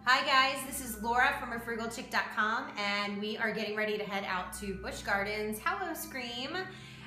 Hi guys, this is Laura from afrugalchick.com and we are getting ready to head out to Busch Gardens Howl-O-Scream,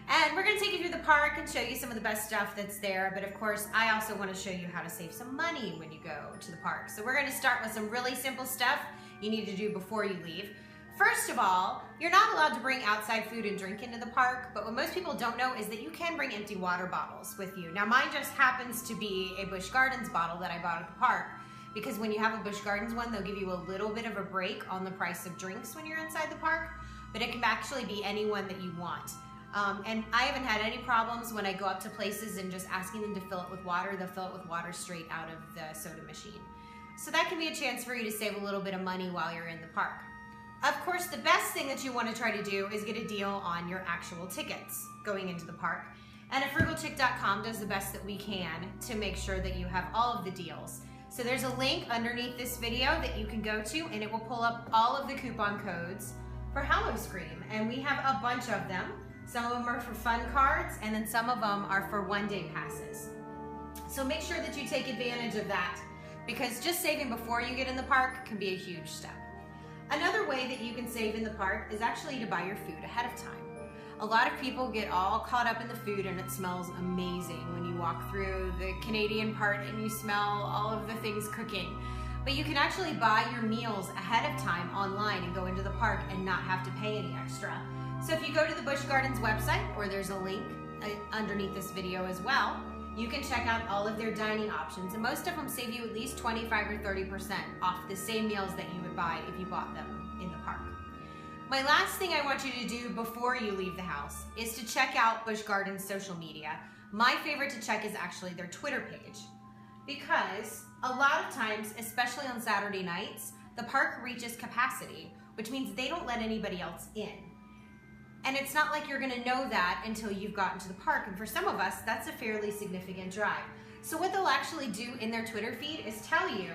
and we're going to take you through the park and show you some of the best stuff that's there. But of course, I also want to show you how to save some money when you go to the park. So we're going to start with some really simple stuff you need to do before you leave. First of all, you're not allowed to bring outside food and drink into the park, but what most people don't know is that you can bring empty water bottles with you. Now mine just happens to be a Busch Gardens bottle that I bought at the park, because when you have a Busch Gardens one, they'll give you a little bit of a break on the price of drinks when you're inside the park, but it can actually be any one that you want. And I haven't had any problems when I go up to places and just asking them to fill it with water. They'll fill it with water straight out of the soda machine. So that can be a chance for you to save a little bit of money while you're in the park. Of course, the best thing that you want to try to do is get a deal on your actual tickets going into the park. And afrugalchick.com does the best that we can to make sure that you have all of the deals. So there's a link underneath this video that you can go to, and it will pull up all of the coupon codes for Howl-O-Scream. And we have a bunch of them. Some of them are for fun cards, and then some of them are for one-day passes. So make sure that you take advantage of that, because just saving before you get in the park can be a huge step. Another way that you can save in the park is actually to buy your food ahead of time. A lot of people get all caught up in the food, and it smells amazing when you walk through the Canadian part and you smell all of the things cooking. But you can actually buy your meals ahead of time online and go into the park and not have to pay any extra. So if you go to the Busch Gardens website, or there's a link underneath this video as well, you can check out all of their dining options, and most of them save you at least 25 or 30% off the same meals that you would buy if you bought them in the park. My last thing I want you to do before you leave the house is to check out Busch Gardens social media. My favorite to check is actually their Twitter page, because a lot of times, especially on Saturday nights, the park reaches capacity, which means they don't let anybody else in. And it's not like you're gonna know that until you've gotten to the park, and for some of us, that's a fairly significant drive. So what they'll actually do in their Twitter feed is tell you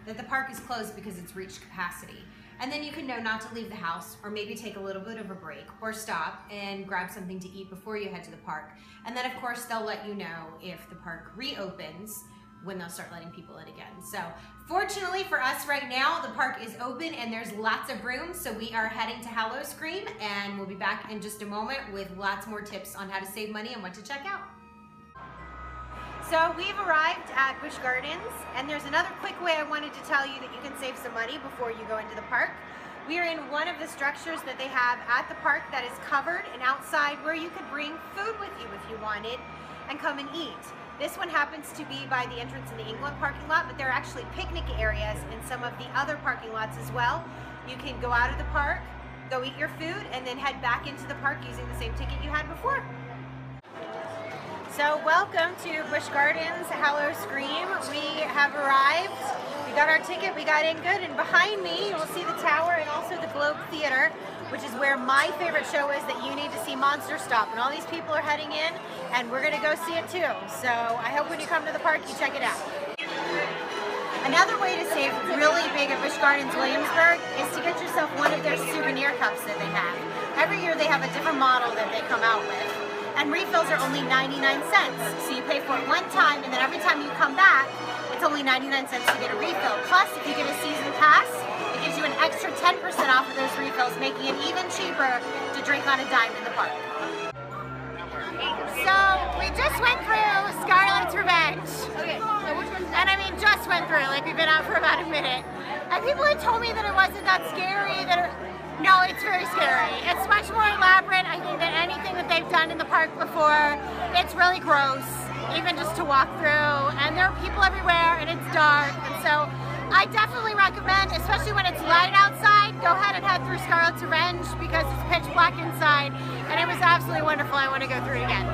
that the park is closed because it's reached capacity. And then you can know not to leave the house, or maybe take a little bit of a break, or stop and grab something to eat before you head to the park. And then of course, they'll let you know if the park reopens, when they'll start letting people in again. So fortunately for us right now, the park is open and there's lots of room. So we are heading to Howl-O-Scream, and we'll be back in just a moment with lots more tips on how to save money and what to check out. So we've arrived at Busch Gardens, and there's another quick way I wanted to tell you that you can save some money before you go into the park. We are in one of the structures that they have at the park that is covered and outside, where you could bring food with you if you wanted and come and eat. This one happens to be by the entrance in the England parking lot, but there are actually picnic areas in some of the other parking lots as well. You can go out of the park, go eat your food, and then head back into the park using the same ticket you had before. So welcome to Busch Gardens Howl-O-Scream. We have arrived. We got our ticket, we got in good, and behind me you will see the tower and also the Globe Theater, which is where my favorite show is that you need to see, Monster Stop. And all these people are heading in, and we're gonna go see it too. So I hope when you come to the park, you check it out. Another way to save really big at Busch Gardens Williamsburg is to get yourself one of their souvenir cups that they have. Every year they have a different model that they come out with. And refills are only 99 cents. So you pay for it one time, and then every time you come back, it's only 99 cents to get a refill. Plus, if you get a season pass, it gives you an extra 10% off of those refills, making it even cheaper to drink on a dime in the park. So we just went through Scarlett's Revenge. Okay, so which one's that? And I mean, just went through, like we've been out for about a minute. And people had told me that it wasn't that scary, no, it's very scary. It's much more elaborate, I think, than anything that they've done in the park before. It's really gross, even just to walk through. And there are people everywhere, and it's dark. And so I definitely recommend, especially when it's light outside, go ahead and head through Scarlett's Revenge, because it's pitch black inside. And it was absolutely wonderful. I want to go through it again.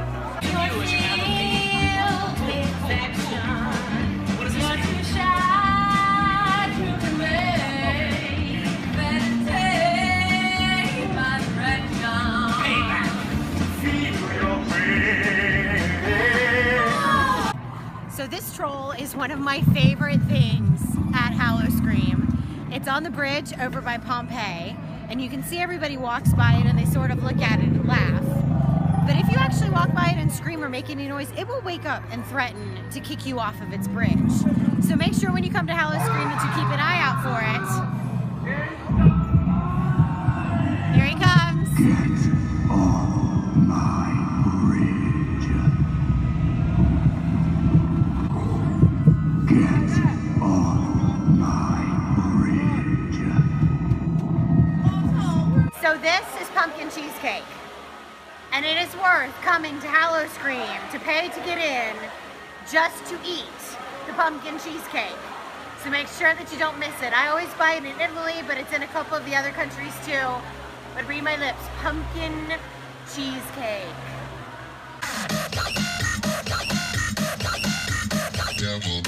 So this stroll is one of my favorite things at Howl-O-Scream. It's on the bridge over by Pompeii, and you can see everybody walks by it and they sort of look at it and laugh. But if you actually walk by it and scream or make any noise, it will wake up and threaten to kick you off of its bridge. So make sure when you come to Howl-O-Scream that you keep an eye out for it. Here he comes. Get off my bridge. Get off my bridge. So this is pumpkin cheesecake. And it is worth coming to Howl-O-Scream to pay to get in just to eat the pumpkin cheesecake. So make sure that you don't miss it. I always buy it in Italy, but it's in a couple of the other countries too. But read my lips, pumpkin cheesecake. Devil.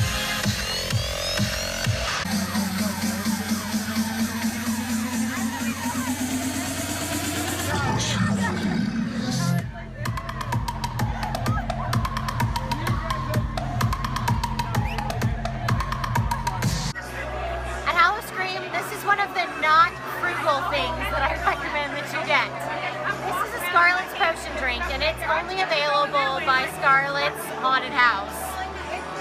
This is one of the not frugal things that I recommend that you get. This is a Scarlett's potion drink, and it's only available by Scarlett's Haunted House.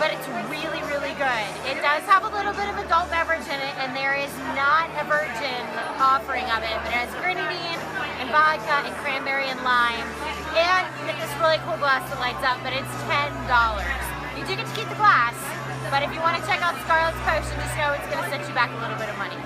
But it's really, really good. It does have a little bit of adult beverage in it, and there is not a virgin offering of it, but it has grenadine and vodka and cranberry and lime. And you get this really cool glass that lights up, but it's $10. You do get to keep the glass. But if you want to check out Scarlett's Potion, just know it's going to set you back a little bit of money.